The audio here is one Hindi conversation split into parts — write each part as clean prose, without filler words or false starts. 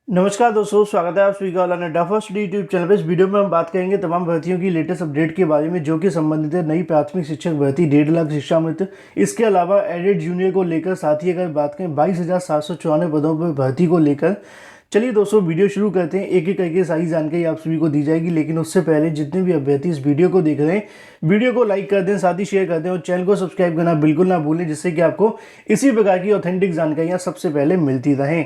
नमस्कार दोस्तों, स्वागत है आप सभी का अड्डा फर्स्ट यूट्यूब चैनल पे। इस वीडियो में हम बात करेंगे तमाम भर्तियों की लेटेस्ट अपडेट के बारे में जो कि संबंधित है नई प्राथमिक शिक्षक भर्ती 1.5 लाख शिक्षामित्र, इसके अलावा एडेड जूनियर को लेकर, साथ ही अगर बात करें 22,794 पदों पर भर्ती को लेकर। चलिए दोस्तों, वीडियो शुरू करते हैं। एक एक करके सारी जानकारी आप सभी को दी जाएगी, लेकिन उससे पहले जितने भी अभ्यर्थी इस वीडियो को देख रहे हैं, वीडियो को लाइक कर दें, साथ ही शेयर कर दें और चैनल को सब्सक्राइब करना बिल्कुल ना भूलें, जिससे कि आपको इसी प्रकार की ऑथेंटिक जानकारियाँ सबसे पहले मिलती रहें।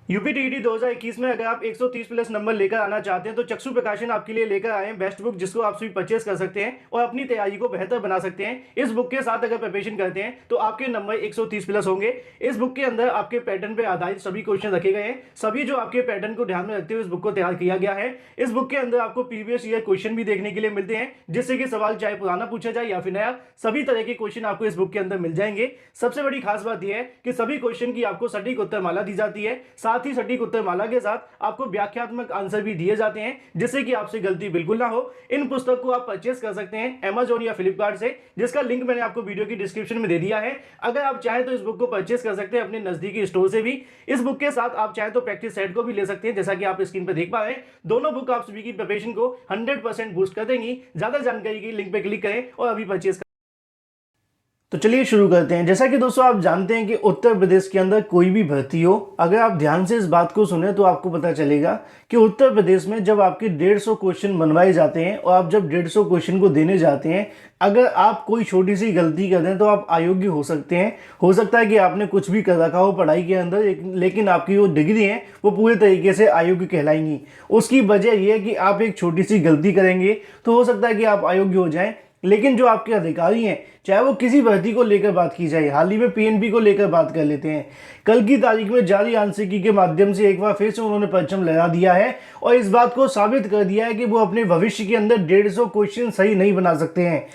यूपीटीईटी 2021 में अगर आप 130 प्लस नंबर लेकर आना चाहते हैं तो चक्षु प्रकाशन आपके लिए लेकर आए हैं बेस्ट बुक, जिसको आप सभी परचेस कर सकते हैं और अपनी तैयारी को बेहतर बना सकते हैं। इस बुक के साथ अगर प्रिपरेशन करते हैं तो आपके नंबर 130 प्लस होंगे। इस बुक के अंदर आपके पैटर्न पर आधारित सभी क्वेश्चन रखे गए हैं। सभी जो आपके पैटर्न को ध्यान में रखते हुए इस बुक को तैयार किया गया है। इस बुक के अंदर आपको प्रीवियस ईयर क्वेश्चन भी देखने के लिए मिलते हैं, जिससे कि सवाल चाहे पुराना पूछा जाए या फिर नया, सभी तरह के क्वेश्चन आपको इस बुक के अंदर मिल जाएंगे। सबसे बड़ी खास बात यह है कि सभी क्वेश्चन की आपको सटीक उत्तर माला दी जाती है, साथ ही सटीक उत्तर माला के साथ आपको व्याख्यात्मक आंसर भी दिए जाते हैं, जिससे कि आपसे गलती बिल्कुल ना हो। इन पुस्तक को आप परचेस कर सकते हैं Amazon या फ्लिपकार्ट से, जिसका लिंक मैंने आपको वीडियो की डिस्क्रिप्शन में दे दिया है। अगर आप चाहें तो इस बुक को परचेस कर सकते हैं अपने नजदीकी स्टोर से भी। इस बुक के साथ आप चाहें तो प्रैक्टिस सेट को भी ले सकते हैं, जैसा कि आप स्क्रीन पर देख पा रहे हैं। दोनों बुक आप सभी की प्रिपरेशन को 100% बूस्ट कर देंगी। ज्यादा जानकारी की लिंक पे क्लिक करें और अभी परचेस। तो चलिए शुरू करते हैं। जैसा कि दोस्तों आप जानते हैं कि उत्तर प्रदेश के अंदर कोई भी भर्ती हो, अगर आप ध्यान से इस बात को सुने तो आपको पता चलेगा कि उत्तर प्रदेश में जब आपके 150 क्वेश्चन बनवाए जाते हैं और आप जब 150 क्वेश्चन को देने जाते हैं, अगर आप कोई छोटी सी गलती कर दें तो आप अयोग्य हो सकते हैं। हो सकता है कि आपने कुछ भी कर रखा हो पढ़ाई के अंदर, लेकिन आपकी जो डिग्री है वो पूरे तरीके से अयोग्य कहलाएंगी। उसकी वजह यह है कि आप एक छोटी सी गलती करेंगे तो हो सकता है कि आप अयोग्य हो जाएं। लेकिन जो आपके अधिकारी हैं, चाहे वो किसी भर्ती को लेकर बात की जाए, हाल ही में पीएनबी को लेकर बात कर लेते हैं। कल की तारीख में जारी आंशिकी के माध्यम से एक बार फिर से उन्होंने परचम लहरा दिया है और इस बात को साबित कर दिया है कि वो अपने भविष्य के अंदर 150 क्वेश्चन सही नहीं बना सकते हैं।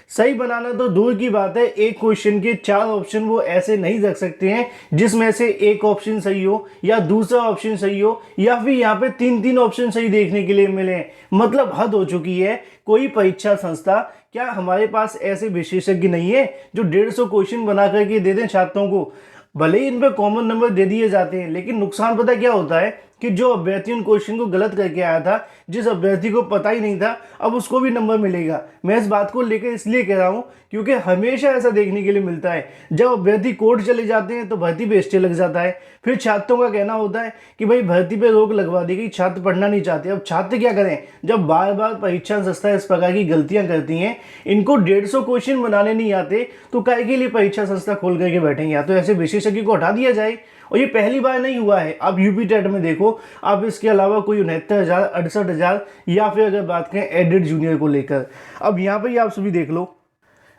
सही बनाना तो दूर की बात है, एक क्वेश्चन के 4 ऑप्शन वो ऐसे नहीं रख सकते हैं जिसमें से एक ऑप्शन सही हो या दूसरा ऑप्शन सही हो या फिर यहाँ पे 3-3 ऑप्शन सही देखने के लिए मिले। मतलब हद हो चुकी है। कोई परीक्षा संस्था, क्या हमारे पास ऐसे विशेषज्ञ नहीं है जो 150 क्वेश्चन बना करके दे दें छात्रों को? भले ही इन पर कॉमन नंबर दे दिए जाते हैं, लेकिन नुकसान पता क्या होता है कि जो अभ्यर्थी उन क्वेश्चन को गलत करके आया था, जिस अभ्यर्थी को पता ही नहीं था, अब उसको भी नंबर मिलेगा। मैं इस बात को लेकर इसलिए कह रहा हूं क्योंकि हमेशा ऐसा देखने के लिए मिलता है। जब अभ्यर्थी कोर्ट चले जाते हैं तो भर्ती पे स्टे लग जाता है। फिर छात्रों का कहना होता है कि भाई भर्ती पे रोक लगवा दी गई, छात्र पढ़ना नहीं चाहते। अब छात्र क्या करें जब बार बार परीक्षा संस्था इस प्रकार की गलतियां करती हैं? इनको 150 क्वेश्चन बनाने नहीं आते तो काहे के लिए परीक्षा संस्था खोल करके बैठेंगे? या तो ऐसे विशेषज्ञ को हटा दिया जाए। और ये पहली बार नहीं हुआ है। आप यूपी टेट में देखो, आप इसके अलावा कोई 69,000, 68,000 या फिर अगर बात करें एडेड जूनियर को लेकर, अब यहाँ पर आप सभी देख लो।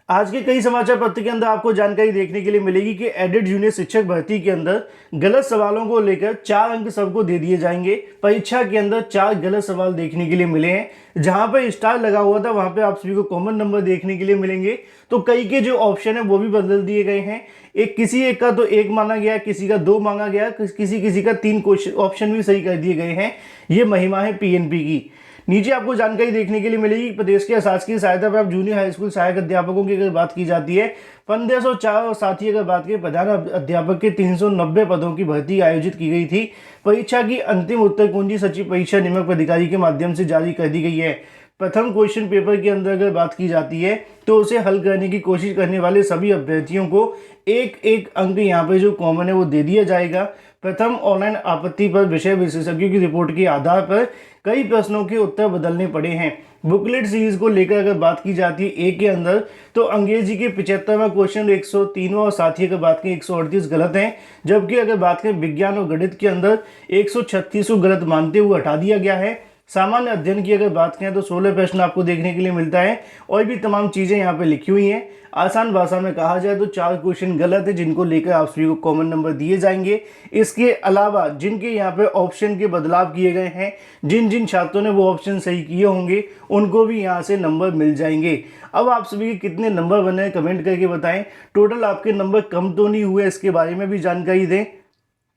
आज के कई समाचार पत्र के अंदर आपको जानकारी देखने के लिए मिलेगी कि एडेड जूनियर शिक्षक भर्ती के अंदर गलत सवालों को लेकर 4 अंक सबको दे दिए जाएंगे। परीक्षा के अंदर 4 गलत सवाल देखने के लिए मिले हैं। जहां पर स्टार लगा हुआ था वहां पे आप सभी को कॉमन नंबर देखने के लिए मिलेंगे। तो कई के जो ऑप्शन है वो भी बदल दिए गए हैं। किसी एक का तो 1 माना गया, किसी का 2 मांगा गया, किसी का 3 ऑप्शन भी सही कर दिए गए हैं। ये महिमा है पीएनपी की। नीचे आपको जानकारी देखने के लिए मिलेगी प्रदेश के शासकीय सहायता प्राप्त जूनियर हाई स्कूल सहायक अध्यापकों की अगर बात की जाती है 1504 और साथ ही अगर बात करें प्रधान अध्यापक के 390 पदों की भर्ती आयोजित की गई थी। परीक्षा की अंतिम उत्तर कुंजी सचिव परीक्षा नियामक पदाधिकारी के माध्यम से जारी कर दी गई है। प्रथम क्वेश्चन पेपर के अंदर अगर बात की जाती है तो उसे हल करने की कोशिश करने वाले सभी अभ्यर्थियों को एक अंक यहाँ पे जो कॉमन है वो दे दिया जाएगा। प्रथम ऑनलाइन आपत्ति पर विषय विशेषज्ञों की रिपोर्ट के आधार पर कई प्रश्नों के उत्तर बदलने पड़े हैं। बुकलेट सीरीज को लेकर अगर बात की जाती है ए के अंदर तो अंग्रेजी के 75वां क्वेश्चन 103 और साथ ही अगर बात करें 138 गलत हैं, जबकि अगर बात करें विज्ञान और गणित के अंदर 136 को गलत मानते हुए हटा दिया गया है। सामान्य अध्ययन की अगर बात करें तो 16 प्रश्न आपको देखने के लिए मिलता है और भी तमाम चीज़ें यहाँ पे लिखी हुई हैं। आसान भाषा में कहा जाए तो 4 क्वेश्चन गलत है जिनको लेकर आप सभी को कॉमन नंबर दिए जाएंगे। इसके अलावा जिनके यहाँ पे ऑप्शन के बदलाव किए गए हैं, जिन जिन छात्रों ने वो ऑप्शन सही किए होंगे उनको भी यहाँ से नंबर मिल जाएंगे। अब आप सभी के कितने नंबर बने कमेंट करके बताएं। टोटल आपके नंबर कम तो नहीं हुए, इसके बारे में भी जानकारी दें।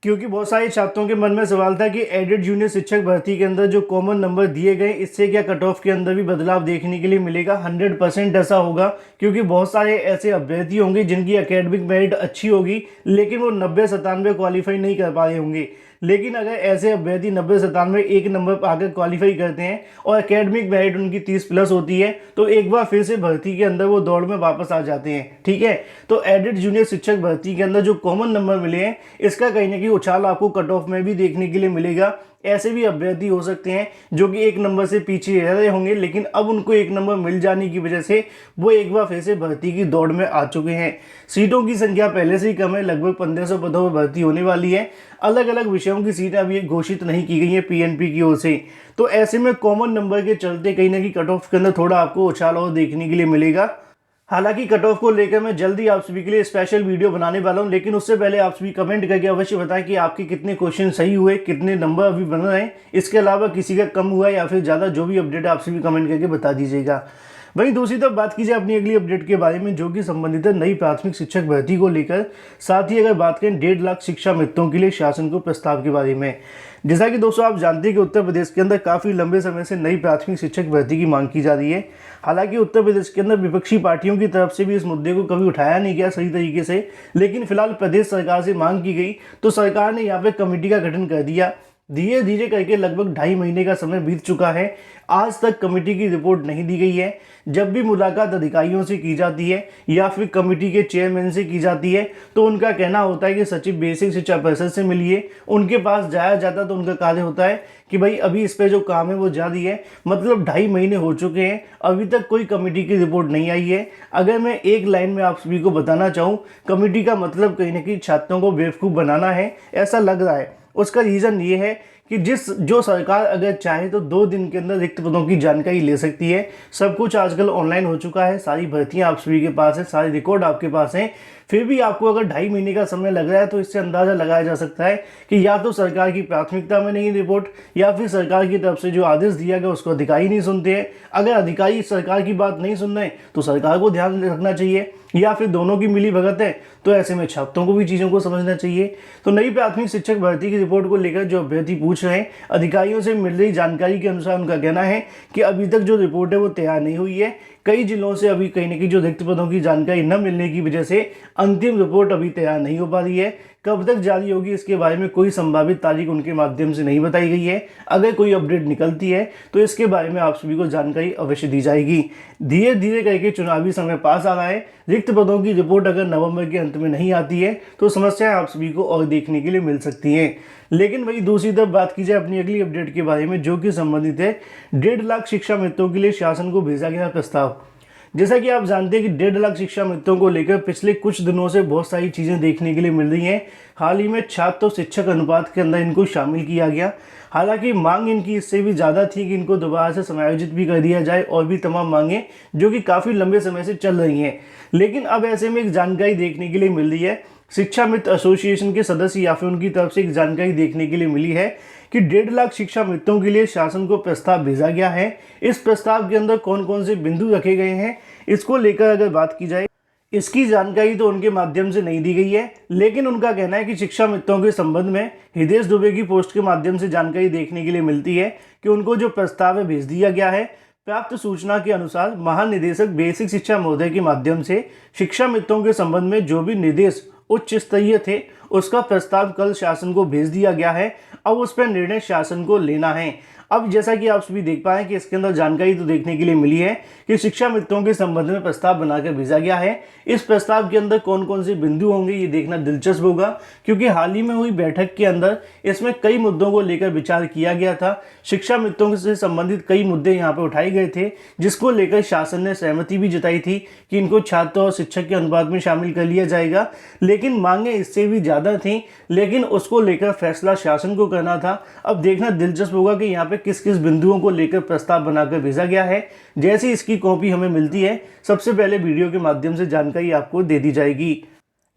क्योंकि बहुत सारे छात्रों के मन में सवाल था कि एडेड जूनियर शिक्षक भर्ती के अंदर जो कॉमन नंबर दिए गए इससे क्या कट ऑफ के अंदर भी बदलाव देखने के लिए मिलेगा। 100% ऐसा होगा, क्योंकि बहुत सारे ऐसे अभ्यर्थी होंगे जिनकी एकेडमिक मेरिट अच्छी होगी लेकिन वो 90-97 क्वालिफाई नहीं कर पा रहे होंगे। लेकिन अगर ऐसे अभ्यर्थी 90-97 एक नंबर पर आकर क्वालिफाई करते हैं और एकेडमिक मेरिट उनकी 30+ होती है तो एक बार फिर से भर्ती के अंदर वो दौड़ में वापस आ जाते हैं। ठीक है, तो एडेड जूनियर शिक्षक भर्ती के अंदर जो कॉमन नंबर मिले हैं इसका कहीं ना कहीं उछाल आपको कट ऑफ में भी देखने के लिए मिलेगा। ऐसे भी अभ्यर्थी हो सकते हैं जो कि एक नंबर से पीछे रह रहे होंगे, लेकिन अब उनको एक नंबर मिल जाने की वजह से वो एक बार फिर से भर्ती की दौड़ में आ चुके हैं। सीटों की संख्या पहले से ही कम है, लगभग 1500 पदों पर भर्ती होने वाली है। अलग अलग विषयों की सीटें अभी घोषित नहीं की गई हैं पीएनपी की ओर से। तो ऐसे में कॉमन नंबर के चलते कहीं ना कहीं कट ऑफ के अंदर थोड़ा आपको उछाल और देखने के लिए मिलेगा। हालांकि कट ऑफ को लेकर मैं जल्दी आप सभी के लिए स्पेशल वीडियो बनाने वाला हूं, लेकिन उससे पहले आप सभी कमेंट करके अवश्य बताएं कि आपके कितने क्वेश्चन सही हुए, कितने नंबर अभी बन रहे हैं, इसके अलावा किसी का कम हुआ या फिर ज़्यादा, जो भी अपडेट आप सभी कमेंट करके बता दीजिएगा। वहीं दूसरी तरफ बात की जाए अपनी अगली अपडेट के बारे में जो कि संबंधित है नई प्राथमिक शिक्षक भर्ती को लेकर। साथ ही अगर बात करें 1.5 लाख शिक्षा मित्रों के लिए शासन को प्रस्ताव के बारे में। जैसा कि दोस्तों आप जानते हैं कि उत्तर प्रदेश के अंदर काफ़ी लंबे समय से नई प्राथमिक शिक्षक भर्ती की मांग की जा रही है। हालांकि उत्तर प्रदेश के अंदर विपक्षी पार्टियों की तरफ से भी इस मुद्दे को कभी उठाया नहीं गया सही तरीके से, लेकिन फिलहाल प्रदेश सरकार से मांग की गई तो सरकार ने यहाँ पे कमेटी का गठन कर दिया। धीरे धीरे करके लगभग 2.5 महीने का समय बीत चुका है, आज तक कमेटी की रिपोर्ट नहीं दी गई है। जब भी मुलाकात अधिकारियों से की जाती है या फिर कमेटी के चेयरमैन से की जाती है तो उनका कहना होता है कि सचिव बेसिक शिक्षा परिषद से मिलिए। उनके पास जाया जाता तो उनका कार्य होता है कि भाई अभी इस पे जो काम है वो जारी है। मतलब 2.5 महीने हो चुके हैं, अभी तक कोई कमेटी की रिपोर्ट नहीं आई है। अगर मैं एक लाइन में आप सभी को बताना चाहूँ, कमेटी का मतलब कहीं ना कहीं छात्रों को बेवकूफ़ बनाना है, ऐसा लग रहा है। उसका रीज़न ये है कि जो सरकार अगर चाहे तो 2 दिन के अंदर रिक्त पदों की जानकारी ले सकती है। सब कुछ आजकल ऑनलाइन हो चुका है, सारी भर्तियां आप सभी के पास है, सारे रिकॉर्ड आपके पास हैं। फिर भी आपको अगर 2.5 महीने का समय लग रहा है तो इससे अंदाज़ा लगाया जा सकता है कि या तो सरकार की प्राथमिकता में नहीं रिपोर्ट, या फिर सरकार की तरफ से जो आदेश दिया गया उसको अधिकारी नहीं सुनते हैं। अगर अधिकारी सरकार की बात नहीं सुन रहे तो सरकार को ध्यान रखना चाहिए, या फिर दोनों की मिली भगत है तो ऐसे में छात्रों को भी चीज़ों को समझना चाहिए। तो नई प्राथमिक शिक्षक भर्ती की रिपोर्ट को लेकर जो अभ्यर्थी पूछ रहे हैं, अधिकारियों से मिल रही जानकारी के अनुसार उनका कहना है कि अभी तक जो रिपोर्ट है वो तैयार नहीं हुई है। कई जिलों से अभी कहीं ना कहीं जो रिक्त पदों की जानकारी न मिलने की वजह से अंतिम रिपोर्ट अभी तैयार नहीं हो पा रही है। कब तक जारी होगी इसके बारे में कोई संभावित तारीख उनके माध्यम से नहीं बताई गई है। अगर कोई अपडेट निकलती है तो इसके बारे में आप सभी को जानकारी अवश्य दी जाएगी। धीरे धीरे करके चुनावी समय पास आ रहा है, रिक्त पदों की रिपोर्ट अगर नवंबर के अंत में नहीं आती है तो समस्याएं आप सभी को और देखने के लिए मिल सकती हैं। लेकिन वही दूसरी तरफ बात की जाए अपनी अगली अपडेट के बारे में जो कि संबंधित है 1.5 लाख शिक्षा मित्रों के लिए शासन को भेजा गया प्रस्ताव। जैसा कि आप जानते हैं कि 1.5 लाख शिक्षा मित्रों को लेकर पिछले कुछ दिनों से बहुत सारी चीज़ें देखने के लिए मिल रही हैं। हाल ही में छात्र और शिक्षक अनुपात के अंदर इनको शामिल किया गया। हालांकि मांग इनकी इससे भी ज़्यादा थी कि इनको दोबारा से समायोजित भी कर दिया जाए, और भी तमाम मांगें जो कि काफ़ी लंबे समय से चल रही हैं। लेकिन अब ऐसे में एक जानकारी देखने के लिए मिल रही है, शिक्षा मित्र एसोसिएशन के सदस्य या फिर उनकी तरफ से एक जानकारी देखने के लिए मिली है कि 1.5 लाख शिक्षा मित्रों के लिए शासन को प्रस्ताव भेजा गया है। इस प्रस्ताव के अंदर कौन कौन से बिंदु रखे गए हैं इसको लेकर अगर बात की जाए, इसकी जानकारी तो उनके माध्यम से नहीं दी गई है। लेकिन उनका कहना है कि शिक्षा मित्रों के संबंध में हृदय दुबे की पोस्ट के माध्यम से जानकारी देखने के लिए मिलती है कि उनको जो प्रस्ताव है भेज दिया गया है। प्राप्त सूचना के अनुसार महानिदेशक बेसिक शिक्षा महोदय के माध्यम से शिक्षा मित्रों के संबंध में जो भी निर्देश उच्च स्तरीय थे उसका प्रस्ताव कल शासन को भेज दिया गया है। अब उस पर निर्णय शासन को लेना है। अब जैसा कि आप सभी देख पाए कि इसके अंदर जानकारी तो देखने के लिए मिली है कि शिक्षा मित्रों के संबंध में प्रस्ताव बनाकर भेजा गया है। इस प्रस्ताव के अंदर कौन कौन से बिंदु होंगे ये देखना दिलचस्प होगा, क्योंकि हाल ही में हुई बैठक के अंदर इसमें कई मुद्दों को लेकर विचार किया गया था। शिक्षा मित्रों से संबंधित कई मुद्दे यहाँ पर उठाए गए थे, जिसको लेकर शासन ने सहमति भी जताई थी कि इनको छात्र और शिक्षक के अनुपात में शामिल कर लिया जाएगा। लेकिन मांगे इससे भी ज़्यादा थी, लेकिन उसको लेकर फैसला शासन को करना था। अब देखना दिलचस्प होगा कि यहाँ पे किस किस बिंदुओं को लेकर प्रस्ताव बनाकर भेजा गया है। जैसे इसकी कॉपी हमें मिलती है सबसे पहले वीडियो के माध्यम से जानकारी आपको दे दी जाएगी।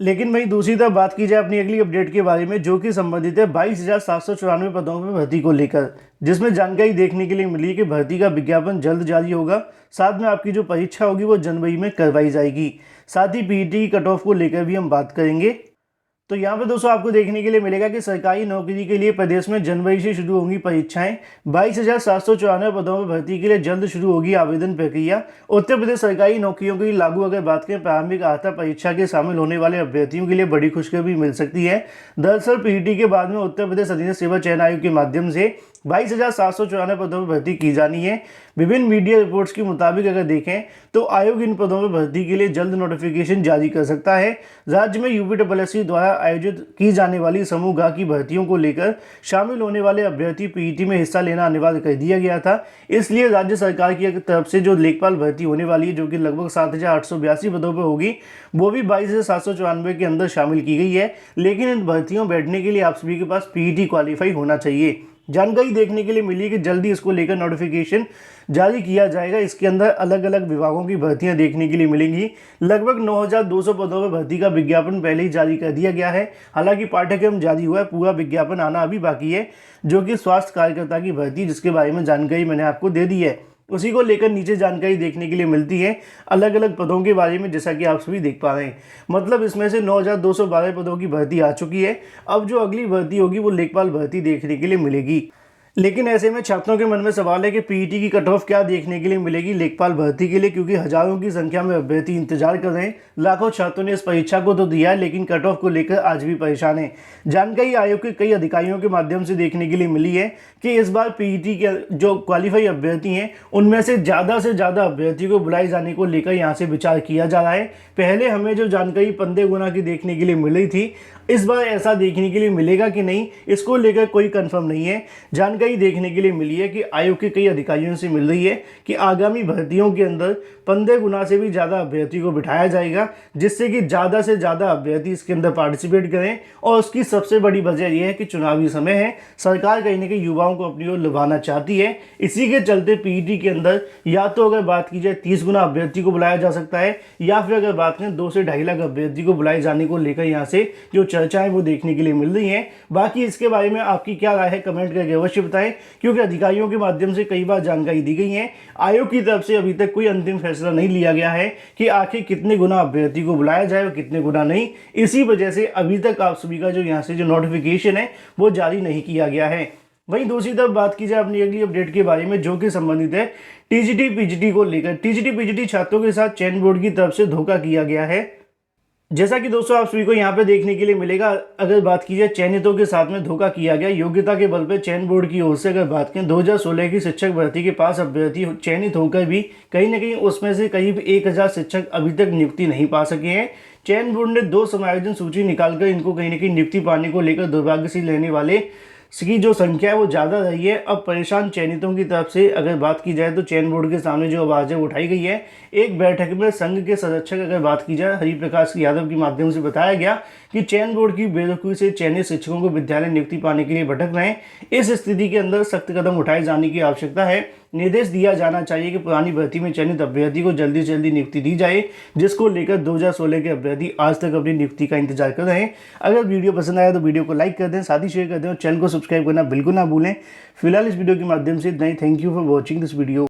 लेकिन वहीं दूसरी तरफ बात की जाए अपनी अगली अपडेट के बारे में जो कि संबंधित है 22,794 पदों पर भर्ती को लेकर, जिसमें जानकारी देखने के लिए मिली कि भर्ती का विज्ञापन जल्द जारी होगा। साथ में आपकी जो परीक्षा होगी वो जनवरी में करवाई जाएगी। साथ ही पीईटी की कट ऑफ को लेकर भी हम बात करेंगे। तो यहाँ पे दोस्तों आपको देखने के लिए मिलेगा कि सरकारी नौकरी के लिए प्रदेश में जनवरी से शुरू होंगी परीक्षाएं। 22,794 पदों पर भर्ती के लिए जल्द शुरू होगी आवेदन प्रक्रिया। उत्तर प्रदेश सरकारी नौकरियों के लिए लागू अगर बात करें प्रारंभिक अर्हता परीक्षा के शामिल होने वाले अभ्यर्थियों के लिए बड़ी खुशखबरी मिल सकती है। दरअसल पीईटी के बाद में उत्तर प्रदेश अधीनस्थ सेवा चयन आयोग के माध्यम से 22,794 पदों पर भर्ती की जानी है। विभिन्न मीडिया रिपोर्ट्स के मुताबिक अगर देखें तो आयोग इन पदों पर भर्ती के लिए जल्द नोटिफिकेशन जारी कर सकता है। राज्य में यूपीएससी द्वारा आयोजित की जाने वाली समूह ग की भर्तियों को लेकर शामिल होने वाले अभ्यर्थी पीईटी में हिस्सा लेना अनिवार्य कर दिया गया था। इसलिए राज्य सरकार की तरफ से जो लेखपाल भर्ती होने वाली है, जो कि लगभग 7,882 पदों पर होगी, वो भी 22,794 के अंदर शामिल की गई है। लेकिन इन भर्तियों बैठने के लिए आप सभी के पास पीईटी क्वालिफाई होना चाहिए। जानकारी देखने के लिए मिली कि जल्दी इसको लेकर नोटिफिकेशन जारी किया जाएगा। इसके अंदर अलग अलग विभागों की भर्तियां देखने के लिए मिलेंगी। लगभग 9,200 पदों पर भर्ती का विज्ञापन पहले ही जारी कर दिया गया है। हालांकि पाठ्यक्रम जारी हुआ है, पूरा विज्ञापन आना अभी बाकी है, जो कि स्वास्थ्य कार्यकर्ता की भर्ती, जिसके बारे में जानकारी मैंने आपको दे दी है। उसी को लेकर नीचे जानकारी देखने के लिए मिलती है अलग अलग पदों के बारे में, जैसा कि आप सभी देख पा रहे हैं। मतलब इसमें से 9,212 पदों की भर्ती आ चुकी है। अब जो अगली भर्ती होगी वो लेखपाल भर्ती देखने के लिए मिलेगी। लेकिन ऐसे में छात्रों के मन में सवाल है कि पीईटी की कट ऑफ क्या देखने के लिए मिलेगी लेखपाल भर्ती के लिए, क्योंकि हजारों की संख्या में अभ्यर्थी इंतजार कर रहे हैं। लाखों छात्रों ने इस परीक्षा को तो दिया है, लेकिन कट ऑफ को लेकर आज भी परेशान है। जानकारी आयोग के कई अधिकारियों के माध्यम से देखने के लिए मिली है कि इस बार पीईटी के जो क्वालिफाई अभ्यर्थी हैं, उनमें से ज़्यादा अभ्यर्थी को बुलाए जाने को लेकर यहाँ से विचार किया जा रहा है। पहले हमें जो जानकारी 15 गुना की देखने के लिए मिली थी, इस बार ऐसा देखने के लिए मिलेगा कि नहीं, इसको लेकर कोई कंफर्म नहीं है। जानकारी देखने के लिए मिली है कि आयोग के कई अधिकारियों से मिल रही है कि आगामी भर्तियों के अंदर 15 गुना से भी ज़्यादा अभ्यर्थी को बिठाया जाएगा, जिससे कि ज़्यादा से ज़्यादा अभ्यर्थी इसके अंदर पार्टिसिपेट करें। और उसकी सबसे बड़ी वजह यह है कि चुनावी समय है, सरकार कहीं ना कहीं युवाओं को अपनी ओर लुभाना चाहती है। इसी के चलते पीईटी के अंदर या तो अगर बात की जाए 30 गुना अभ्यर्थी को बुलाया जा सकता है, या फिर अगर बात करें 2 से 2.5 लाख अभ्यर्थी को बुलाए जाने को लेकर यहाँ से जो चर्चाएं वो देखने के लिए मिल रही हैं। बाकी इसके बारे में आपकी क्या राय है, कमेंट करके अवश्य बताएं, क्योंकि अधिकारियों के माध्यम से कई बार जानकारी दी गई है। आयोग की तरफ से अभी तक कोई अंतिम फैसला नहीं लिया गया है कि आखिर कितने गुना अभ्यर्थी को बुलाया जाए और कितने गुना नहीं। इसी वजह से अभी तक आप सभी का जो यहाँ से जो नोटिफिकेशन है वो जारी नहीं किया गया है। वहीं दूसरी तरफ बात की जाए अपनी अगली अपडेट के बारे में, जो कि संबंधित है टीजीटी पीजीटी को लेकर। टीजीटी पीजीटी छात्रों के साथ चयन बोर्ड की तरफ से धोखा किया गया है। जैसा कि दोस्तों आप सभी को यहाँ पे देखने के लिए मिलेगा, अगर बात की जाए चयनितों के साथ में धोखा किया गया। योग्यता के बल पे चयन बोर्ड की ओर से अगर बात करें 2016 की शिक्षक भर्ती के पास अभ्यर्थी चयनित होकर भी कहीं ना कहीं उसमें से करीब 1,000 शिक्षक अभी तक नियुक्ति नहीं पा सके हैं। चयन बोर्ड ने 2 समायोजन सूची निकालकर इनको कहीं ना कहीं नियुक्ति पाने को लेकर दुर्भाग्य से लेने वाले की जो संख्या है वो ज़्यादा रही है। अब परेशान चयनितों की तरफ से अगर बात की जाए तो चयन बोर्ड के सामने जो आवाज़ है उठाई गई है। एक बैठक में संघ के संरक्षक अगर बात की जाए हरिप्रकाश यादव के माध्यम से बताया गया कि चयन बोर्ड की बेरुखी से चयनित शिक्षकों को विद्यालय नियुक्ति पाने के लिए भटक रहे हैं। इस स्थिति के अंदर सख्त कदम उठाए जाने की आवश्यकता है। निर्देश दिया जाना चाहिए कि पुरानी भर्ती में चयनित अभ्यर्थी को जल्दी से जल्दी नियुक्ति दी जाए, जिसको लेकर 2016 के अभ्यर्थी आज तक अपनी नियुक्ति का इंतजार कर रहे हैं। अगर वीडियो पसंद आया तो वीडियो को लाइक कर दें, साथ ही शेयर कर दें और चैनल को सब्सक्राइब करना बिल्कुल ना भूलें। फिलहाल इस वीडियो के माध्यम से इतना ही। Thank you for watching this video.